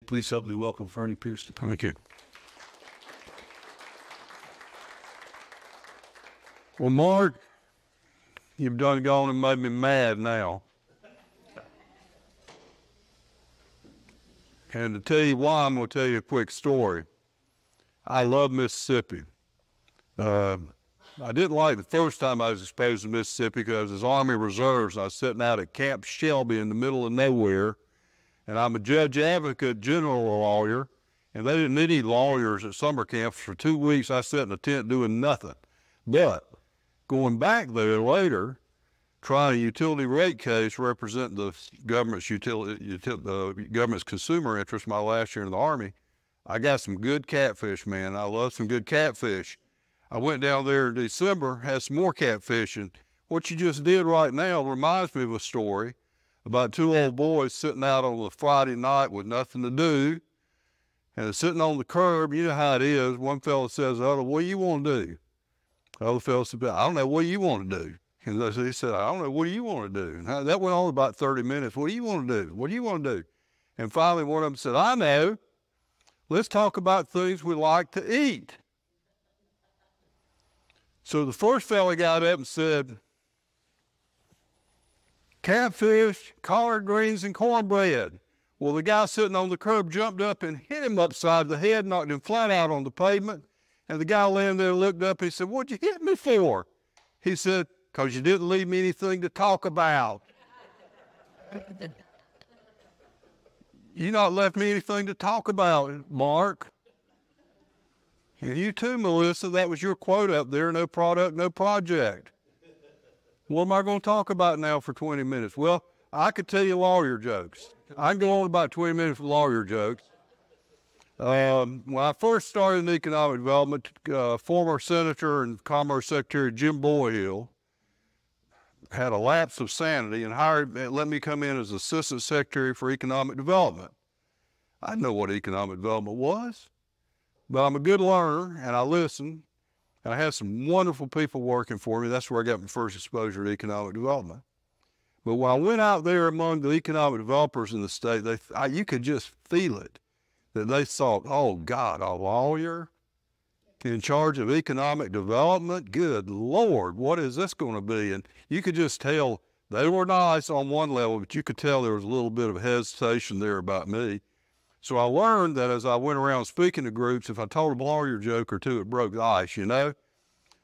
please help me welcome Ernie Pearson. Thank you. Well, Mark, you've done gone and made me mad now. And to tell you why, I'm going to tell you a quick story. I love Mississippi. I didn't like the first time I was exposed to Mississippi because as Army Reserves, I was sitting out at Camp Shelby in the middle of nowhere, and I'm a judge advocate general lawyer, and they didn't need any lawyers at summer camps. For 2 weeks, I sat in a tent doing nothing. But going back there later, trying a utility rate case representing the government's the government's consumer interest my last year in the Army, I got some good catfish, man. I love some good catfish. I went down there in December, had some more catfishing. What you just did right now reminds me of a story about 2 old boys sitting out on a Friday night with nothing to do, and they're sitting on the curb. You know how it is. One fella says to the other, "What do you want to do?" The other fella said, "I don't know. What do you want to do?" And he said, "I don't know. What do you want to do?" And that went on about 30 minutes. What do you want to do? What do you want to do? And finally, one of them said, "I know. Let's talk about things we like to eat." So the first fella got up and said, "Catfish, collard greens, and cornbread." Well, the guy sitting on the curb jumped up and hit him upside the head, knocked him flat out on the pavement. And the guy laying there looked up and he said, "What'd you hit me for?" He said, "'Cause you didn't leave me anything to talk about." You not left me anything to talk about, Mark. And you too, Melissa, that was your quote up there, no product, no project. What am I going to talk about now for 20 minutes? Well, I could tell you lawyer jokes. I can go on about 20 minutes with lawyer jokes. When I first started in economic development, former Senator and Commerce Secretary Jim Boyhill had a lapse of sanity and let me come in as Assistant Secretary for Economic Development. I didn't know what economic development was, but I'm a good learner and I listen, and I had some wonderful people working for me. That's where I got my first exposure to economic development. But when I went out there among the economic developers in the state, you could just feel it, that they thought, "Oh God, a lawyer in charge of economic development? Good Lord, what is this going to be?" And you could just tell they were nice on one level, but you could tell there was a little bit of hesitation there about me. So I learned that as I went around speaking to groups, if I told a lawyer joke or two, it broke the ice, you know?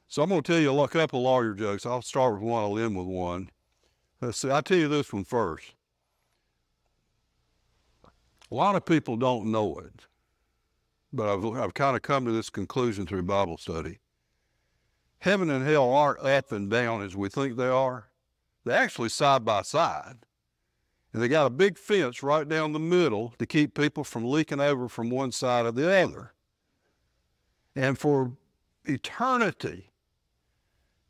So I'm going to tell you a couple of lawyer jokes. I'll start with one, I'll end with one. Let's see, I'll tell you this one first. A lot of people don't know it, but I've kind of come to this conclusion through Bible study. Heaven and hell aren't up and down as we think they are. They're actually side by side. And they got a big fence right down the middle to keep people from leaking over from one side or the other. And for eternity,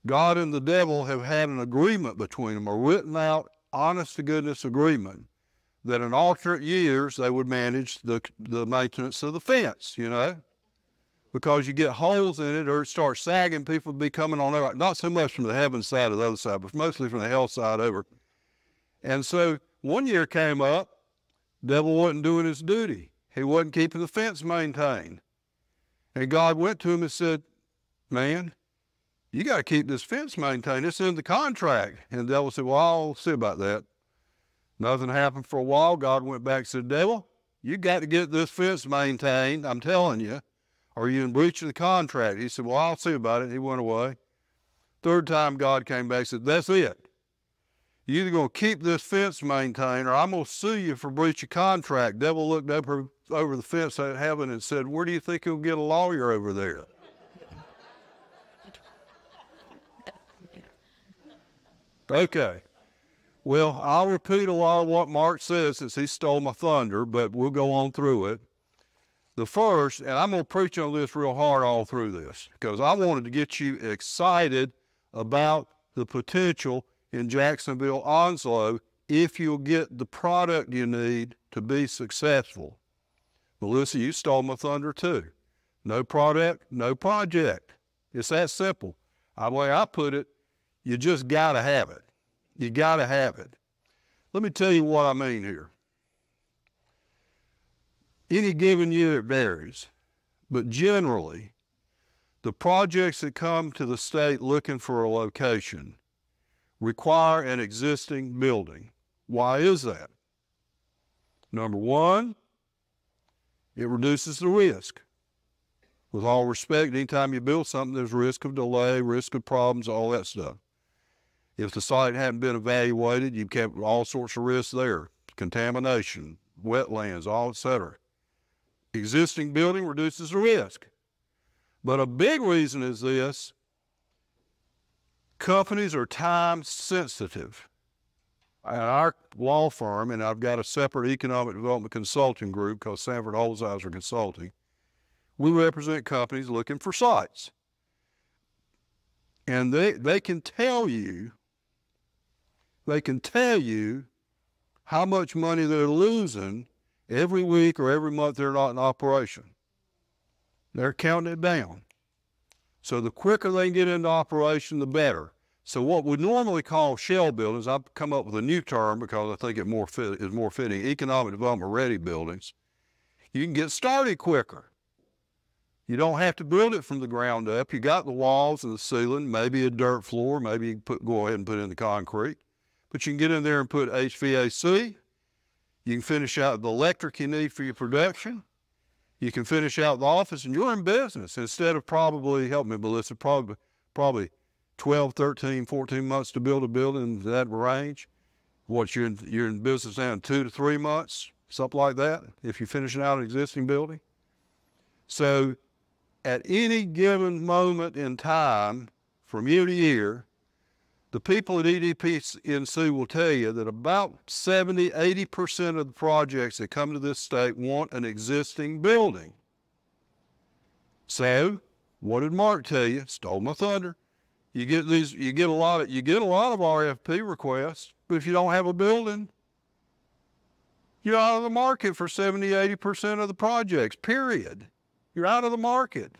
God and the devil have had an agreement between them, a written out, honest-to-goodness agreement, that in alternate years they would manage the maintenance of the fence, you know, because you get holes in it or it starts sagging, people would be coming on over, not so much from the heaven side or the other side, but mostly from the hell side over. And so one year came up, devil wasn't doing his duty. He wasn't keeping the fence maintained. And God went to him and said, "Man, you got to keep this fence maintained. It's in the contract." And the devil said, "Well, I'll see about that." Nothing happened for a while. God went back and said, "Devil, you got to get this fence maintained, I'm telling you, or you're in breach of the contract." He said, "Well, I'll see about it." He went away. Third time God came back and said, "That's it. You're either going to keep this fence maintained or I'm going to sue you for breach of contract." Devil looked up over the fence at heaven and said, "Where do you think he'll get a lawyer over there?" Okay. Well, I'll repeat a lot of what Mark says since he stole my thunder, but we'll go on through it. The first, and I'm going to preach on this real hard all through this, because I wanted to get you excited about the potential in Jacksonville Onslow if you'll get the product you need to be successful. Melissa, you stole my thunder too. No product, no project. It's that simple. The way I put it, you just got to have it. You got to have it. Let me tell you what I mean here. Any given year it varies, but generally, the projects that come to the state looking for a location require an existing building. Why is that? Number one, it reduces the risk. With all respect, anytime you build something, there's risk of delay, risk of problems, all that stuff. If the site hadn't been evaluated, you've kept all sorts of risks there. Contamination, wetlands, all et cetera. Existing building reduces the risk. But a big reason is this: companies are time sensitive. At our law firm, and I've got a separate economic development consulting group called Sanford Holzhauser Consulting, we represent companies looking for sites. And they can tell you how much money they're losing every week or every month they're not in operation. They're counting it down. So the quicker they can get into operation, the better. So what we normally call shell buildings, I've come up with a new term because I think it is more fitting, economic development ready buildings. You can get started quicker. You don't have to build it from the ground up. You got the walls and the ceiling, maybe a dirt floor, maybe you can go ahead and put in the concrete. But you can get in there and put HVAC. You can finish out the electric you need for your production. You can finish out the office, and you're in business. Instead of probably, help me, Melissa, probably 12, 13, 14 months to build a building in that range. You're in business now in 2 to 3 months, something like that, if you're finishing out an existing building. So at any given moment in time, from year to year, the people at EDPNC will tell you that about 70, 80% of the projects that come to this state want an existing building. So, what did Mark tell you? Stole my thunder. You get a lot of RFP requests, but if you don't have a building, you're out of the market for 70, 80% of the projects, period. You're out of the market.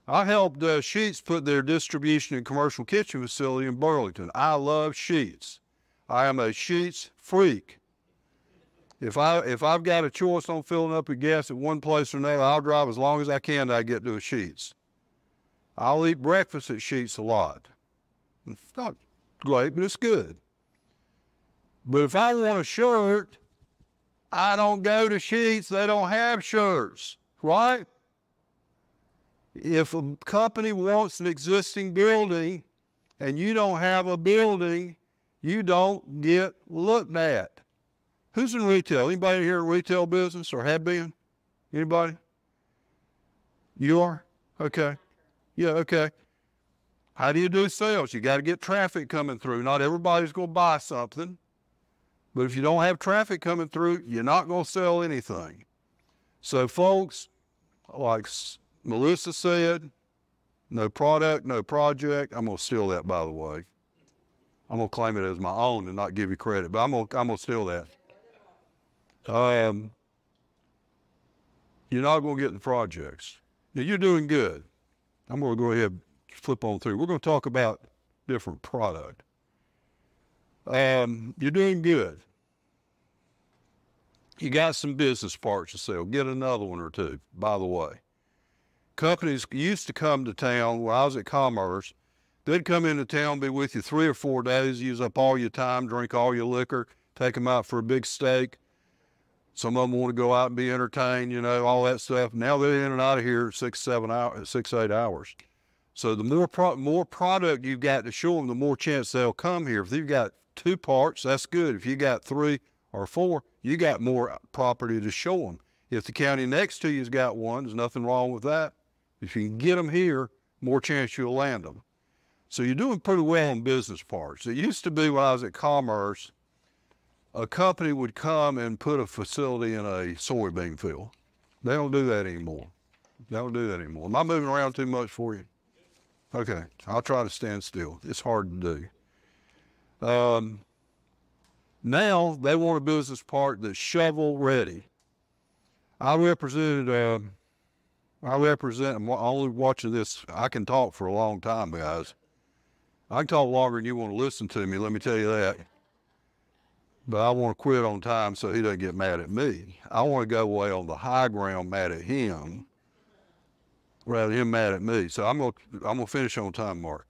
I helped Sheetz put their distribution and commercial kitchen facility in Burlington. I love Sheetz. I am a Sheetz freak. If I've got a choice on filling up with gas at one place or another, I'll drive as long as I can till I get to a Sheetz. I'll eat breakfast at Sheetz a lot. It's not great, but it's good. But if I want a shirt, I don't go to Sheetz. They don't have shirts, right? If a company wants an existing building and you don't have a building, you don't get looked at. Who's in retail? Anybody here in retail business or have been? Anybody? You are? Okay. Yeah, okay. How do you do sales? You got to get traffic coming through. Not everybody's going to buy something. But if you don't have traffic coming through, you're not going to sell anything. So folks, like Melissa said, no product, no project. I'm going to steal that, by the way. I'm going to claim it as my own and not give you credit, but I'm going to steal that. You're not going to get the projects. Now, you're doing good. I'm going to go ahead and flip on through. We're going to talk about different product. You're doing good. You got some business parts to sell. Get another one or two, by the way. Companies used to come to town when I was at Commerce. They'd come into town, be with you 3 or 4 days, use up all your time, drink all your liquor, take them out for a big steak. Some of them want to go out and be entertained, you know, all that stuff. Now they're in and out of here 6, 8 hours. So the more product you've got to show them, the more chance they'll come here. If you've got 2 parts, that's good. If you got 3 or 4, you got more property to show them. If the county next to you's got one, there's nothing wrong with that. If you can get them here, more chance you'll land them. So you're doing pretty well on business parts. It used to be when I was at Commerce, a company would come and put a facility in a soybean field. They don't do that anymore. They don't do that anymore. Am I moving around too much for you? Okay, I'll try to stand still. It's hard to do. Now they want a business part that's shovel ready. I'm only watching this. I can talk for a long time, guys. I can talk longer than you want to listen to me, let me tell you that. but I want to quit on time so he doesn't get mad at me. I want to go away on the high ground mad at him rather than him mad at me. So I'm gonna finish on time, Mark.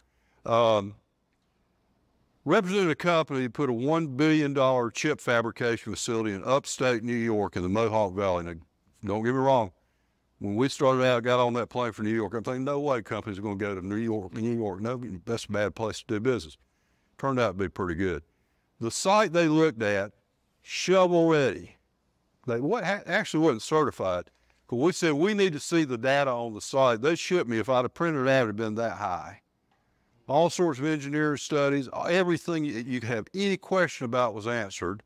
Representing a company put a $1 billion chip fabrication facility in upstate New York in the Mohawk Valley. Now, don't get me wrong. When we started out, got on that plane for New York, I'm thinking, no way companies are going to go to New York. No, that's a bad place to do business. Turned out to be pretty good. The site they looked at, shovel ready. They actually wasn't certified. Because we said, we need to see the data on the site. They shipped me, if I'd have printed it out, it would have been that high. All sorts of engineering studies, everything you could have any question about was answered.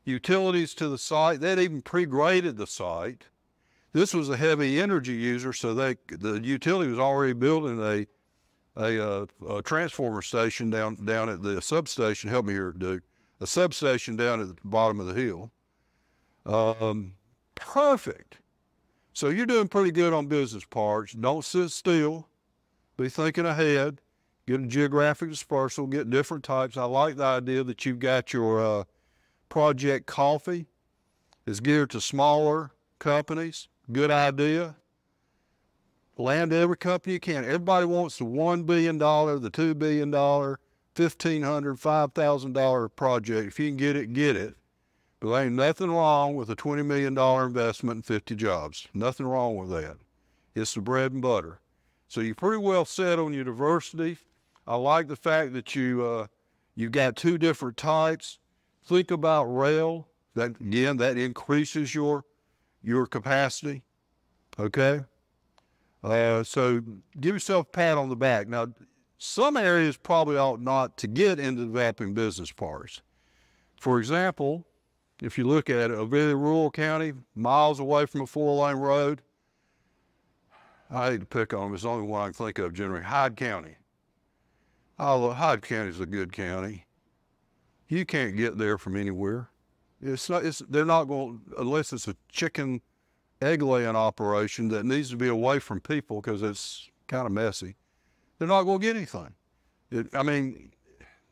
Utilities to the site, they'd even pre-graded the site. This was a heavy energy user, so the utility was already building a transformer station down at the substation. Help me here, Duke. A substation down at the bottom of the hill. Perfect. So you're doing pretty good on business parts. Don't sit still. Be thinking ahead. Get a geographic dispersal. Get different types. I like the idea that you've got your project coffee. It's geared to smaller companies. Good idea. Land every company you can. Everybody wants the $1 billion, the $2 billion, $1,500, $5,000 project. If you can get it, get it. But there ain't nothing wrong with a $20 million investment and 50 jobs. Nothing wrong with that. It's the bread and butter. So you're pretty well set on your diversity. I like the fact that you've got two different types. Think about rail. That again, that increases your capacity. Okay. So give yourself a pat on the back. Now, some areas probably ought not to get into developing business parks. For example, if you look at a very rural county, miles away from a 4-lane road, I hate to pick on them, it's the only one I can think of generally, Hyde County. Oh, Hyde County is a good county. You can't get there from anywhere. They're not going, unless it's a chicken egg laying operation that needs to be away from people because it's kind of messy. They're not going to get anything.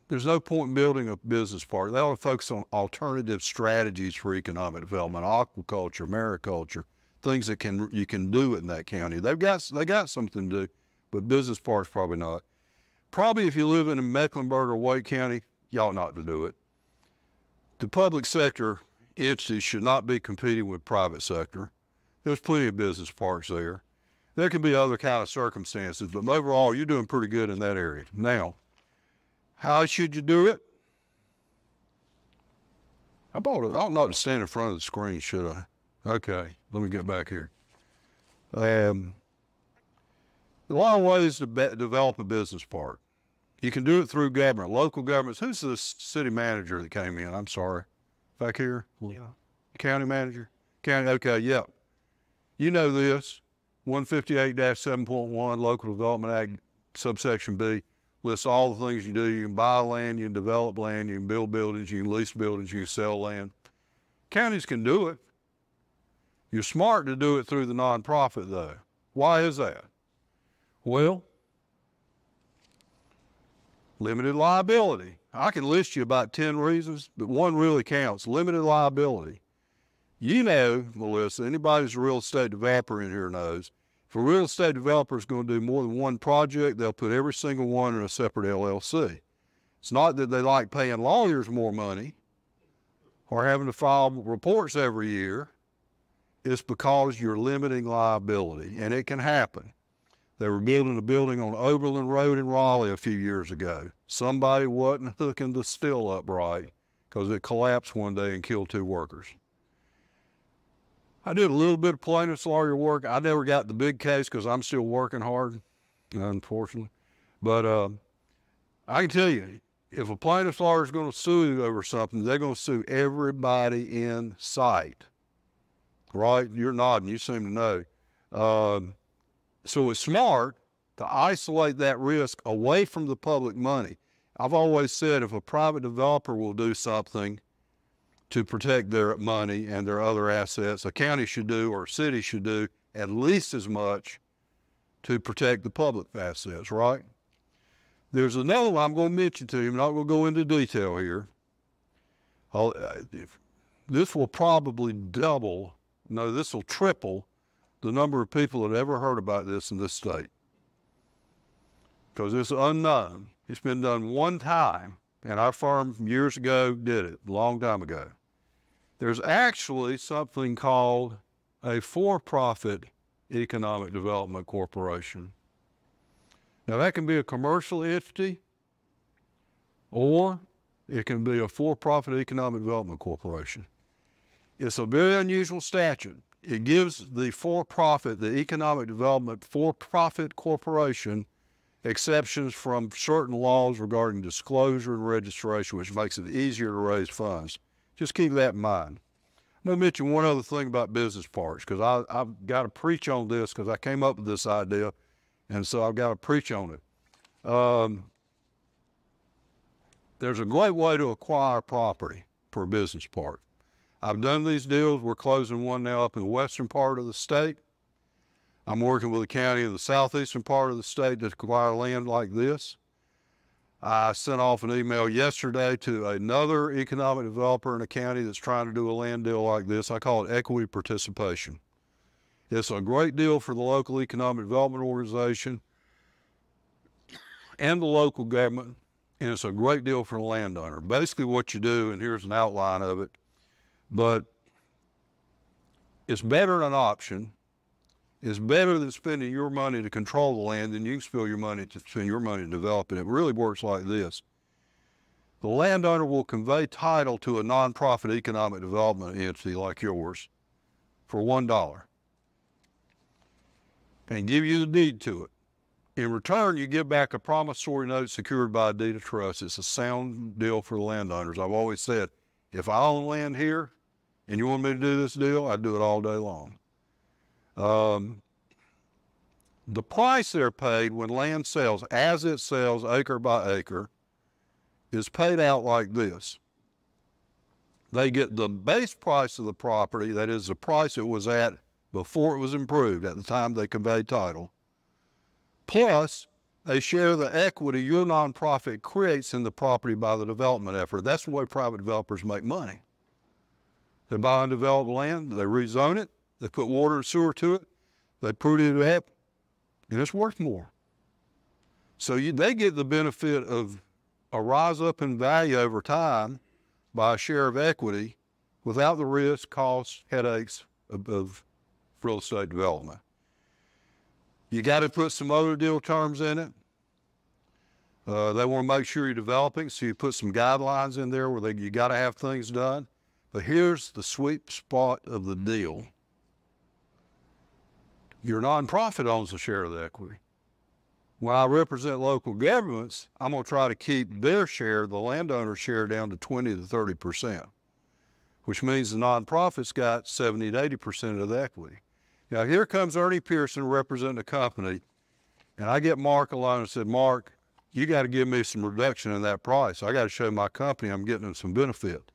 There's no point in building a business park. They ought to focus on alternative strategies for economic development, aquaculture, mariculture, things that you can do in that county. They got something to do, but business parks probably not. Probably if you live in Mecklenburg or Wake County, you ought not to do it. The public sector entities should not be competing with private sector. There's plenty of business parks there. There can be other kind of circumstances, but overall, you're doing pretty good in that area. Now, how should you do it? I ought not to stand in front of the screen, should I? Okay, let me get back here. A lot of ways to develop a business park. You can do it through government, local governments. Who's the city manager that came in? I'm sorry. Back here? Yeah. County manager? County, okay, yeah. You know this, 158-7.1 Local Development Act, subsection B, lists all the things you do. You can buy land, you can develop land, you can build buildings, you can lease buildings, you can sell land. Counties can do it. You're smart to do it through the nonprofit though. Why is that? Well, limited liability. I can list you about 10 reasons, but one really counts, limited liability. You know, Melissa, anybody who's a real estate developer in here knows, if a real estate developer is going to do more than one project, they'll put every single one in a separate LLC. It's not that they like paying lawyers more money or having to file reports every year. It's because you're limiting liability, and it can happen. They were building a building on Oberlin Road in Raleigh a few years ago. Somebody wasn't hooking the steel up right because it collapsed one day and killed 2 workers. I did a little bit of plaintiff's lawyer work. I never got the big case because I'm still working hard, unfortunately. But I can tell you, if a plaintiff's lawyer is going to sue you over something, they're going to sue everybody in sight. Right? You're nodding. You seem to know. So it's smart to isolate that risk away from the public money. I've always said if a private developer will do something to protect their money and their other assets, a county should do or a city should do at least as much to protect the public assets, right? There's another one I'm going to mention to you. I'm not going to go into detail here. This will probably double, no, this will triple the number of people that ever heard about this in this state. Because it's unknown. It's been done one time, and our firm years ago did it, a long time ago. There's actually something called a for-profit economic development corporation. Now that can be a commercial entity, or it can be a for-profit economic development corporation. It's a very unusual statute. It gives the for-profit, the economic development for-profit corporation exceptions from certain laws regarding disclosure and registration, which makes it easier to raise funds. Just keep that in mind. I'm going to mention one other thing about business parks, because I've got to preach on this because I came up with this idea, and so I've got to preach on it. There's a great way to acquire property for a business park. I've done these deals. We're closing one now up in the western part of the state. I'm working with a county in the southeastern part of the state to acquire land like this. I sent off an email yesterday to another economic developer in a county that's trying to do a land deal like this. I call it equity participation. It's a great deal for the local economic development organization and the local government, and it's a great deal for the landowner. Basically what you do, and here's an outline of it, but it's better than an option. It's better than spending your money to control the land than you can spend your money to develop it. It really works like this. The landowner will convey title to a nonprofit economic development entity like yours for $1 and give you the deed to it. In return, you give back a promissory note secured by a deed of trust. It's a sound deal for the landowners. I've always said, if I own land here and you want me to do this deal, I'd do it all day long. The price they're paid when land sells, as it sells acre by acre, is paid out like this. They get the base price of the property, that is the price it was at before it was improved, at the time they conveyed title, plus a share of the equity your nonprofit creates in the property by the development effort. That's the way private developers make money. They buy and develop land, they rezone it, they put water and sewer to it, they prune it up, and it's worth more. So they get the benefit of a rise up in value over time by a share of equity without the risk, costs, headaches of real estate development. You got to put some other deal terms in it. They want to make sure you're developing, so you put some guidelines in there where you got to have things done. But here's the sweet spot of the deal. Your nonprofit owns a share of the equity. When I represent local governments, I'm going to try to keep their share, the landowner's share, down to 20 to 30%, which means the nonprofit's got 70 to 80% of the equity. Now, here comes Ernie Pearson representing a company, and I get Mark alone and said, Mark, you got to give me some reduction in that price. I got to show my company I'm getting them some benefit.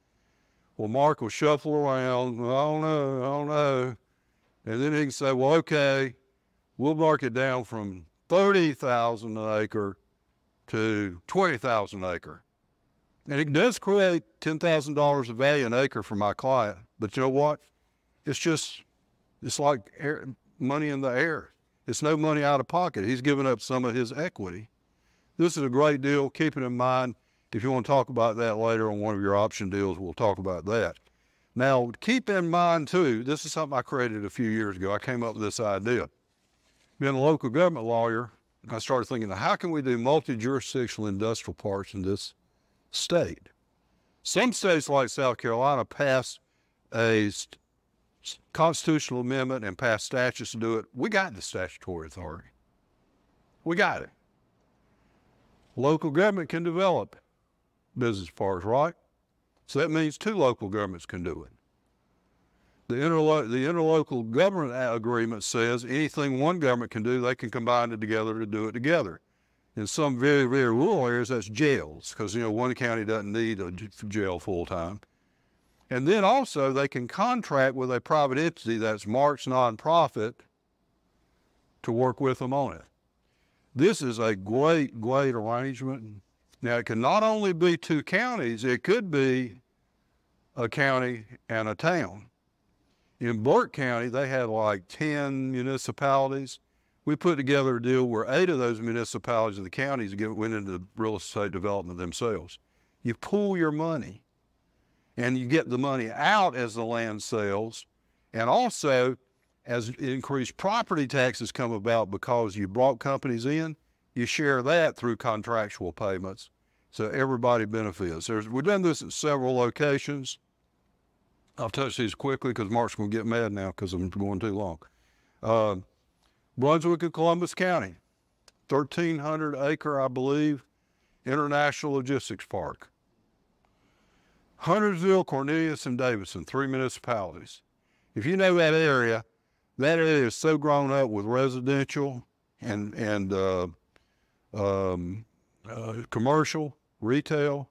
Well, Mark will shuffle around, I don't know. And then he can say, well, okay, we'll mark it down from $30,000 an acre to $20,000 an acre. And it does create $10,000 of value an acre for my client. But you know what? It's like money in the air. It's no money out of pocket. He's giving up some of his equity. This is a great deal. Keep it in mind. If you want to talk about that later on one of your option deals, we'll talk about that. Now, keep in mind, too, this is something I created a few years ago. I came up with this idea. Being a local government lawyer, I started thinking, how can we do multi-jurisdictional industrial parks in this state? Some states like South Carolina passed a constitutional amendment and passed statutes to do it. We got the statutory authority. We got it. Local government can develop business parks, right? So that means two local governments can do it. The interlocal government agreement says anything one government can do, they can combine it together to do it together. In some very, very rural areas, that's jails, because, one county doesn't need a jail full-time. And then also they can contract with a private entity that's Mark's nonprofit to work with them on it. This is a great, great arrangement. Now, it can not only be two counties, it could be a county and a town. In Burke County, they had like 10 municipalities. We put together a deal where 8 of those municipalities and the counties went into real estate development themselves. You pool your money, and you get the money out as the land sells, and also as increased property taxes come about because you brought companies in, you share that through contractual payments. So everybody benefits. We've done this at several locations. I'll touch these quickly because Mark's going to get mad now because I'm going too long. Brunswick and Columbus County, 1,300 acre, I believe, International Logistics Park. Huntersville, Cornelius, and Davidson, 3 municipalities. If you know that area is so grown up with residential and commercial, retail,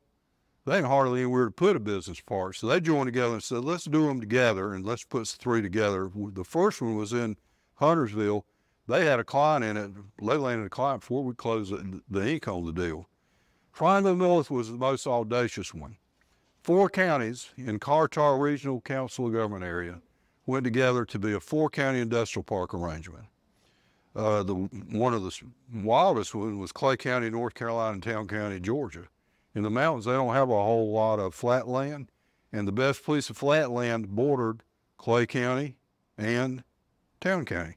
they ain't hardly anywhere to put a business park. So they joined together and said, let's do them together and let's put the 3 together. The first one was in Huntersville. They had a client in it. They landed a client before we closed the ink on the deal. Triangle North was the most audacious one. 4 counties in Carter Regional Council of Government area went together to be a 4-county industrial park arrangement. One of the wildest ones was Clay County, North Carolina, and Town County, Georgia. In the mountains, they don't have a whole lot of flat land, and the best piece of flat land bordered Clay County and Town County.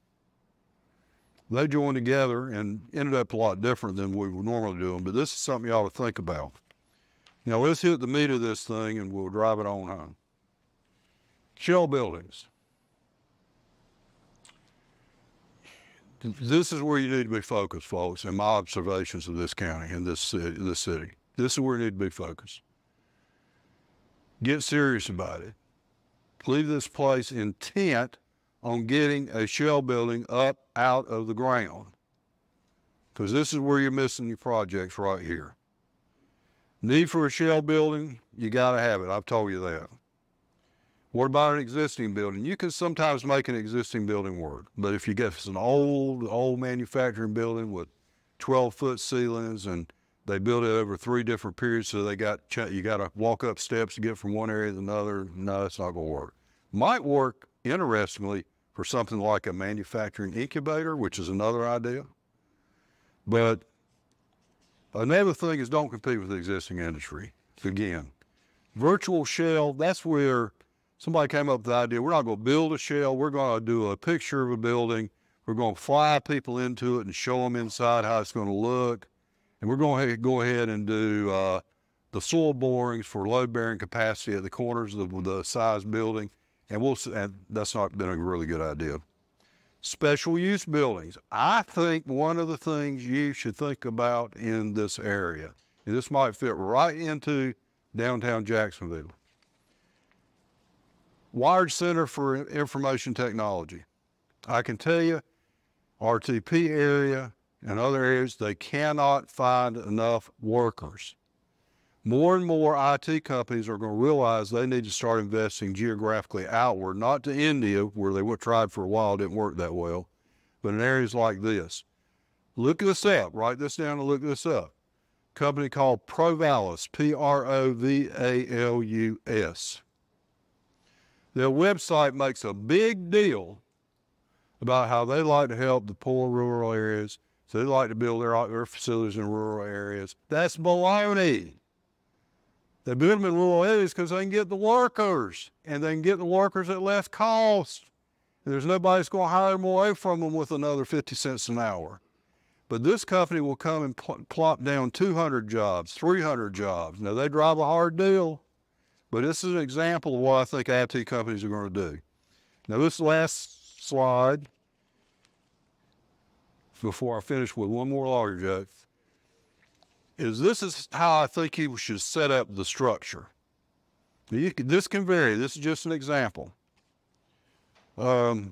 They joined together and ended up a lot different than we would normally do them, but this is something you ought to think about. Now let's hit the meat of this thing and we'll drive it on home. Shell buildings. This is where you need to be focused, folks, in my observations of this county and this city. This is where you need to be focused. Get serious about it. Leave this place intent on getting a shell building up out of the ground, because this is where you're missing your projects right here. Need for a shell building, you got to have it. I've told you that. What about an existing building? You can sometimes make an existing building work, but if you get an old manufacturing building with 12-foot ceilings and they built it over 3 different periods, so you got to walk up steps to get from one area to another. No, it's not going to work. Might work, interestingly, for something like a manufacturing incubator, which is another idea. But another thing is don't compete with the existing industry. Again, virtual shell, that's where somebody came up with the idea, we're not going to build a shell, we're going to do a picture of a building, we're going to fly people into it and show them inside how it's going to look. And we're going to go ahead and do the soil borings for load-bearing capacity at the corners of the size building, and that's not been a really good idea. Special use buildings. I think one of the things you should think about in this area, and this might fit right into downtown Jacksonville. Wired Center for Information Technology. I can tell you, RTP area, and other areas, they cannot find enough workers. More and more IT companies are going to realize they need to start investing geographically outward, not to India, where they tried for a while, didn't work that well, but in areas like this. Look this up, write this down and look this up. A company called Provalus, Provalus. Their website makes a big deal about how they like to help the poor rural areas. So they like to build their facilities in rural areas. That's baloney. They build them in rural areas because they can get the workers, and they can get the workers at less cost. And there's nobody that's going to hire them away from them with another 50 cents an hour. But this company will come and plop down 200 jobs, 300 jobs. Now, they drive a hard deal, but this is an example of what I think IT companies are going to do. Now, this last slide, before I finish with one more lawyer joke, this is how I think you should set up the structure. This can vary. This is just an example. I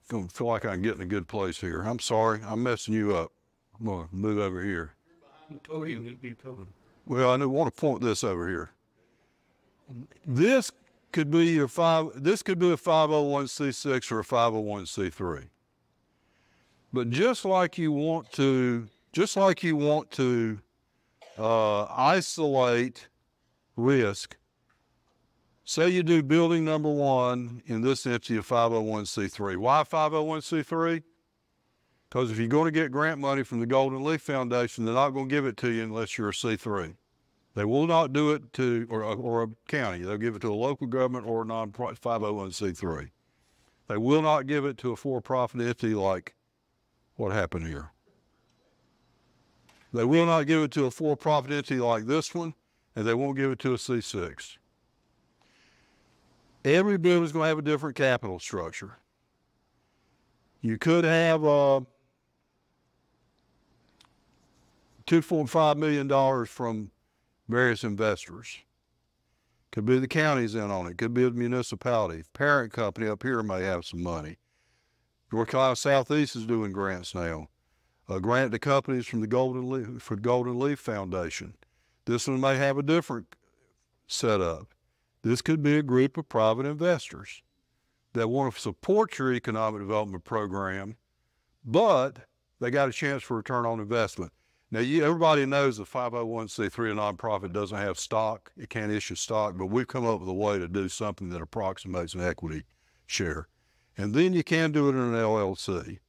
don't feel like I'm getting a good place here. I'm sorry. I'm messing you up. I'm going to move over here. Well, I want to point this over here. This could be a 501c6 or a 501c3. But just like you want to isolate risk Say you do building number 1 in this entity of 501c3. Why 501c3? Because if you're going to get grant money from the Golden Leaf Foundation, they're not going to give it to you unless you're a C3. They will not do it to, or a county. They'll give it to a local government or a non-profit 501c3. They will not give it to a for-profit entity like what happened here. They will not give it to a for-profit entity like this one, and they won't give it to a C6. Every building is going to have a different capital structure. You could have $2.5 million from various investors. Could be the counties in on it. Could be the municipality. Parent company up here may have some money. North Carolina Southeast is doing grants now. A grant to companies from the Golden Leaf Foundation. This one may have a different setup. This could be a group of private investors that want to support your economic development program, but they got a chance for return on investment. Now, everybody knows the 501c3 nonprofit doesn't have stock. It can't issue stock, but we've come up with a way to do something that approximates an equity share. And then you can do it in an LLC.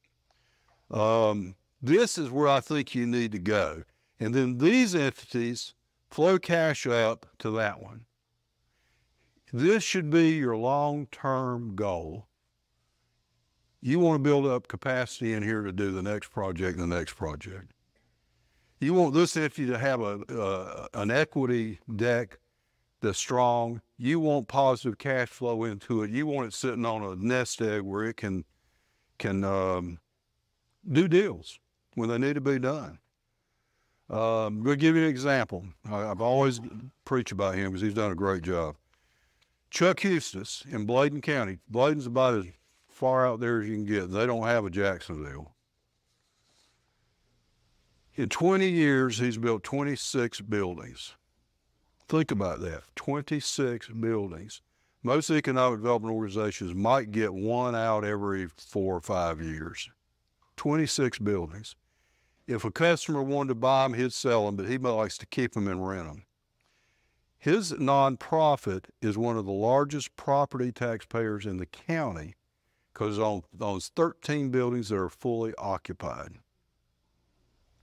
This is where I think you need to go. And then these entities flow cash up to that one. This should be your long-term goal. You want to build up capacity in here to do the next project and the next project. You want this entity to have an equity deck that's strong. You want positive cash flow into it. You want it sitting on a nest egg where it can do deals when they need to be done. I'm going to give you an example. I've always preached about him because he's done a great job. Chuck Eustis in Bladen County. Bladen's about as far out there as you can get. They don't have a Jacksonville. In 20 years, he's built 26 buildings. Think about that, 26 buildings. Most economic development organizations might get one out every 4 or 5 years. 26 buildings. If a customer wanted to buy them, he'd sell them, but he likes to keep them and rent them. His nonprofit is one of the largest property taxpayers in the county because on those 13 buildings that are fully occupied.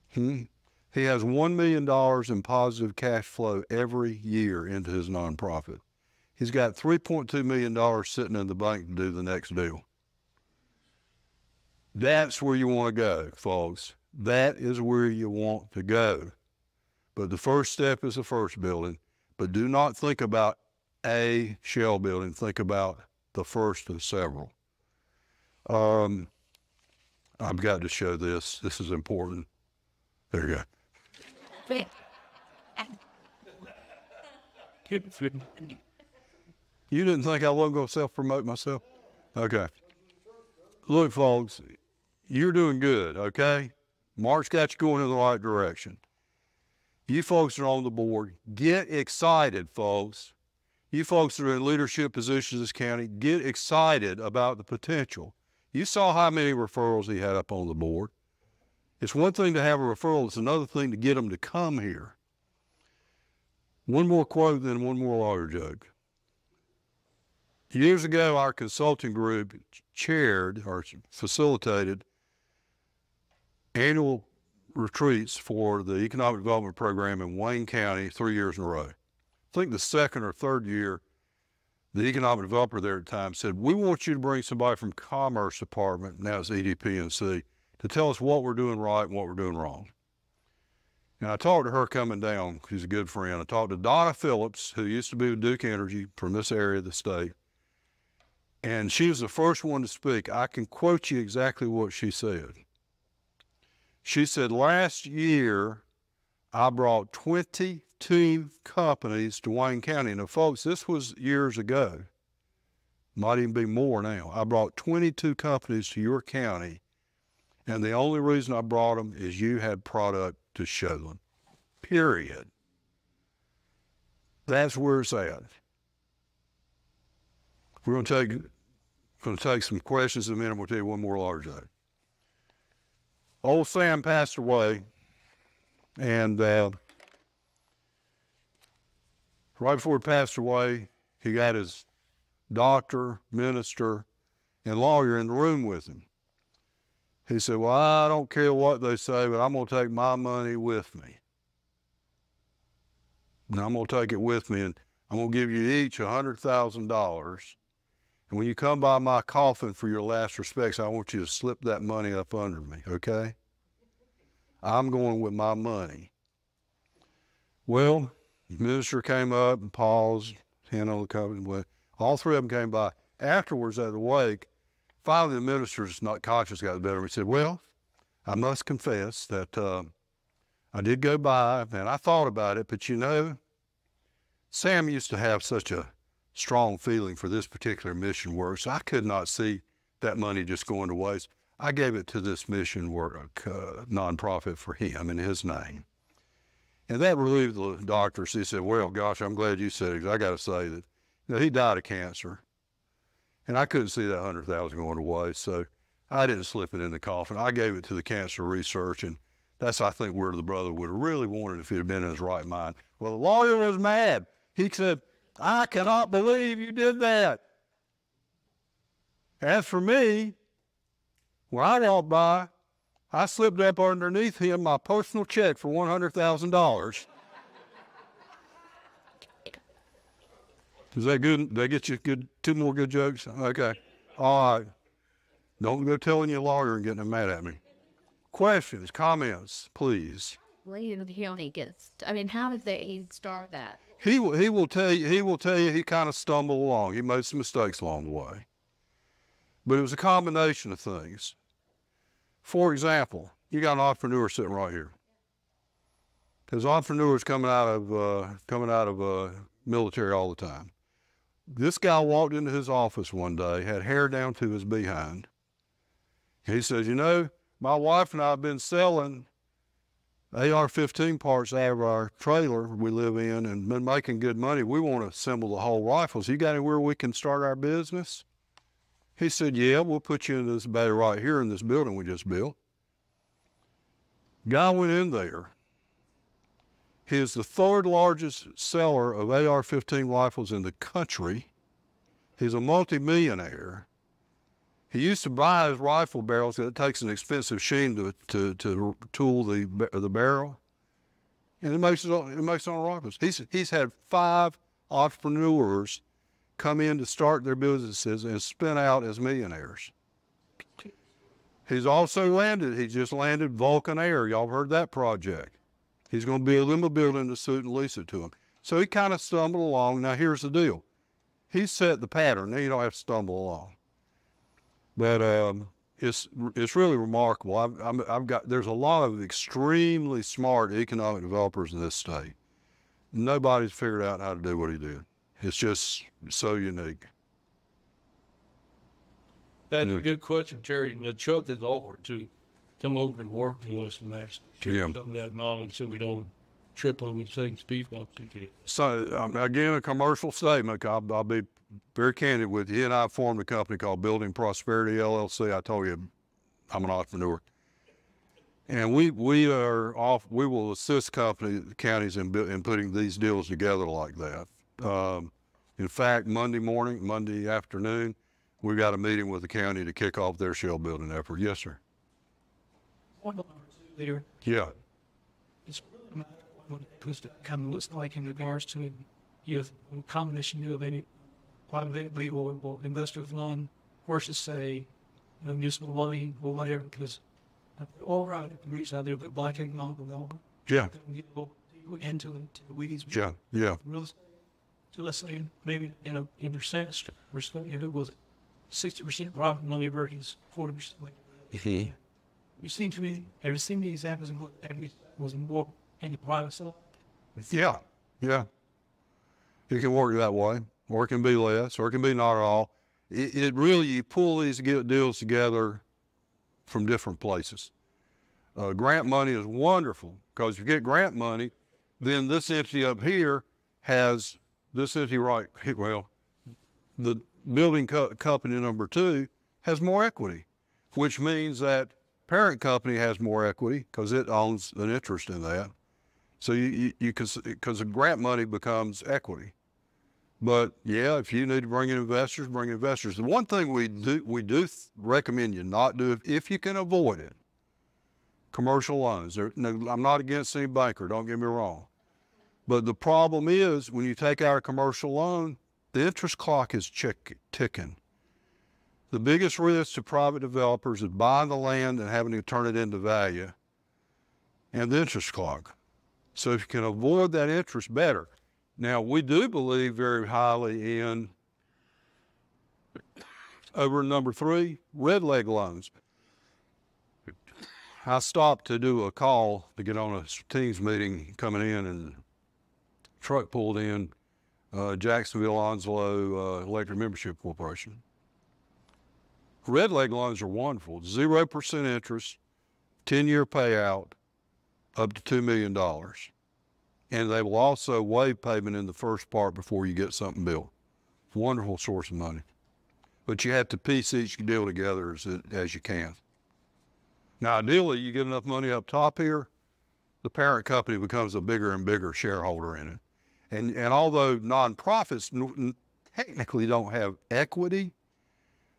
He has $1 million in positive cash flow every year into his nonprofit. He's got $3.2 million sitting in the bank to do the next deal. That's where you want to go, folks. That is where you want to go. But the first step is the first building. But do not think about a shell building. Think about the first of several. I've got to show this. This is important. There you go. You didn't think I wasn't going to self-promote myself? Okay. Look, folks, you're doing good, okay? Mark's got you going in the right direction. You folks are on the board. Get excited, folks. You folks that are in leadership positions in this county, get excited about the potential. You saw how many referrals he had up on the board. It's one thing to have a referral. It's another thing to get them to come here. One more quote, then one more lawyer joke. Years ago, our consulting group chaired or facilitated annual retreats for the economic development program in Wayne County 3 years in a row. I think the second or third year, the economic developer there at the time said, we want you to bring somebody from Commerce Department, now it's EDP&C, to tell us what we're doing right and what we're doing wrong. And I talked to her coming down, she's a good friend. I talked to Donna Phillips, who used to be with Duke Energy from this area of the state. And she was the first one to speak. I can quote you exactly what she said. She said, last year, I brought 22 companies to Wayne County. Now, folks, this was years ago. Might even be more now. I brought 22 companies to your county, and the only reason I brought them is you had product to show them, period. That's where it's at. We're going to take some questions in a minute. We'll tell you one more large day. Old Sam passed away, and right before he passed away, He got his doctor, minister, and lawyer in the room with him. He said, well, I don't care what they say, but I'm going to take my money with me. And I'm going to take it with me, and I'm going to give you each $100,000. And when you come by my coffin for your last respects, I want you to slip that money up under me, okay? I'm going with my money. Well, the minister came up and paused, hand on the coffin. All three of them came by. Afterwards, at the wake, finally the minister's conscience got the better of him. He said, well, I must confess that I did go by and I thought about it, but you know, Sam used to have such a strong feeling for this particular mission work, so I could not see that money just going to waste. I gave it to this mission work nonprofit for him in his name. And that relieved the doctors. He said, well, gosh, I'm glad you said it, 'cause I got to say that he died of cancer. And I couldn't see that $100,000 going to waste, so I didn't slip it in the coffin. I gave it to the cancer research, and that's, I think, where the brother would have really wanted if he'd have been in his right mind. Well, the lawyer was mad. He said, I cannot believe you did that. As for me, when I walked by, I slipped up underneath him my personal check for $100,000. Is that good? Did I get you good, two more good jokes? Okay. All right. Don't go telling your lawyer and getting him mad at me. Questions, comments, please. He only gets, I mean, how did they start that? He will tell you he kind of stumbled along. He made some mistakes along the way. But it was a combination of things. For example, you got an entrepreneur sitting right here. There's entrepreneurs coming out of military all the time. This guy walked into his office one day, had hair down to his behind. He says, you know, my wife and I have been selling AR-15 parts out of our trailer we live in and been making good money. We want to assemble the whole rifles. You got anywhere we can start our business? He said, yeah, we'll put you in this bay right here in this building we just built. Guy went in there. He is the third largest seller of AR-15 rifles in the country. He's a multimillionaire. He used to buy his rifle barrels. It takes an expensive sheen to tool the barrel, and it makes it on rifles. He's had 5 entrepreneurs come in to start their businesses and spin out as millionaires. He's also he just landed Vulcan Air. Y'all heard that project. He's going to build him a building to suit and lease it to him. So he kind of stumbled along. Now here's the deal. He set the pattern. Now you don't have to stumble along. But it's really remarkable. There's a lot of extremely smart economic developers in this state. Nobody's figured out how to do what he did. It's just so unique. That's a good question, Terry. The Chuck is over to come over and work with us and actually share some of that knowledge so we don't trip over things people. So again, a commercial statement. I'll be very candid with you. He and I formed a company called Building Prosperity LLC. I told you I'm an entrepreneur. And we will assist counties in putting these deals together like that. In fact, Monday afternoon, we got a meeting with the county to kick off their shell building effort. Yes, sir. Point number 2 there. Yeah. It's really not what it kind of looks like in regards to a combination of any private legal or investor loan versus, say, municipal money or whatever, because all right, the reason out there, but black economic development. Yeah. Get a little into the weeds. Yeah. Yeah. Real estate. So let's say maybe in percent, if it was 60% private money versus 40%. You seem to me, have you seen the examples of what was more in the private side? Yeah. Yeah. It can work that way, or it can be less, or it can be not at all. It really, you pull these deals together from different places. Grant money is wonderful because if you get grant money, then this entity up here has this entity right, well, the building company number 2 has more equity, which means that parent company has more equity because it owns an interest in that. So you because the grant money becomes equity. But yeah, if you need to bring in investors, bring investors. The one thing we do recommend you not do, if you can avoid it, commercial loans. No, I'm not against any banker, don't get me wrong. But the problem is when you take out a commercial loan, the interest clock is ticking. The biggest risk to private developers is buying the land and having to turn it into value, and the interest clock. So if you can avoid that interest, better. Now, we do believe very highly in, over number 3, red leg loans. I stopped to do a call to get on a teams meeting coming in, and truck pulled in, Jacksonville Onslow Electric Membership Corporation. Red leg loans are wonderful. 0% interest, 10-year payout, up to $2 million. And they will also waive payment in the first part before you get something built. Wonderful source of money. But you have to piece each deal together as you can. Now, ideally, you get enough money up top here, the parent company becomes a bigger and bigger shareholder in it. And although nonprofits technically don't have equity,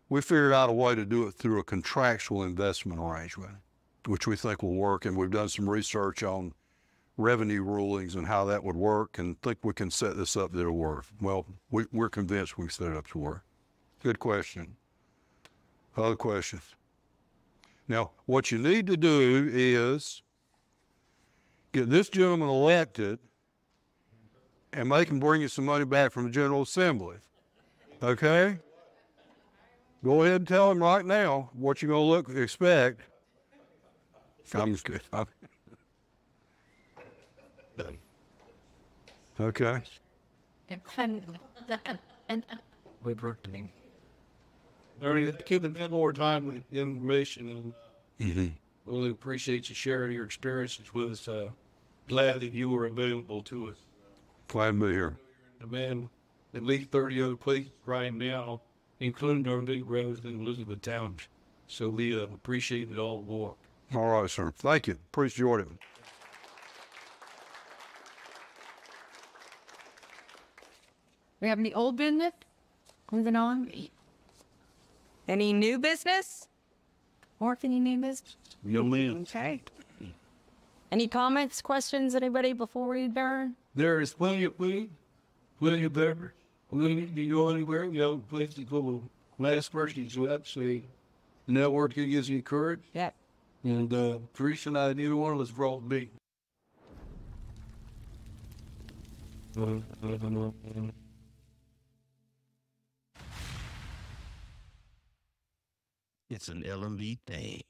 we figured out a way to do it through a contractual investment arrangement, which we think will work. And we've done some research on revenue rulings and how that would work, and think we can set this up that it'll work. Well, we're convinced we can set it up to work. Good question. Other questions? Now, what you need to do is get this gentleman elected and make him bring you some money back from the General Assembly. Okay? Go ahead and tell him right now what you're going to expect. I'm just kidding. Okay. Ernie, keep a more time with information, and really appreciate you sharing your experiences with us. Glad that you were available to us. Glad to be here. Man, at least 30 other places right now, including our big brothers in Elizabeth Township. So we appreciate it all more. All right, sir. Thank you. Appreciate it. We have any old business? Moving on. Any new business? Or any new business? Young man. Okay. Any comments, questions, anybody before we adjourn? There is plenty of food, plenty of beverage. We don't need to go anywhere. You know, place to go. Last person is left, so networking is encouraged. Yeah. And Teresa and I, neither one of us brought me. It's an LMV thing.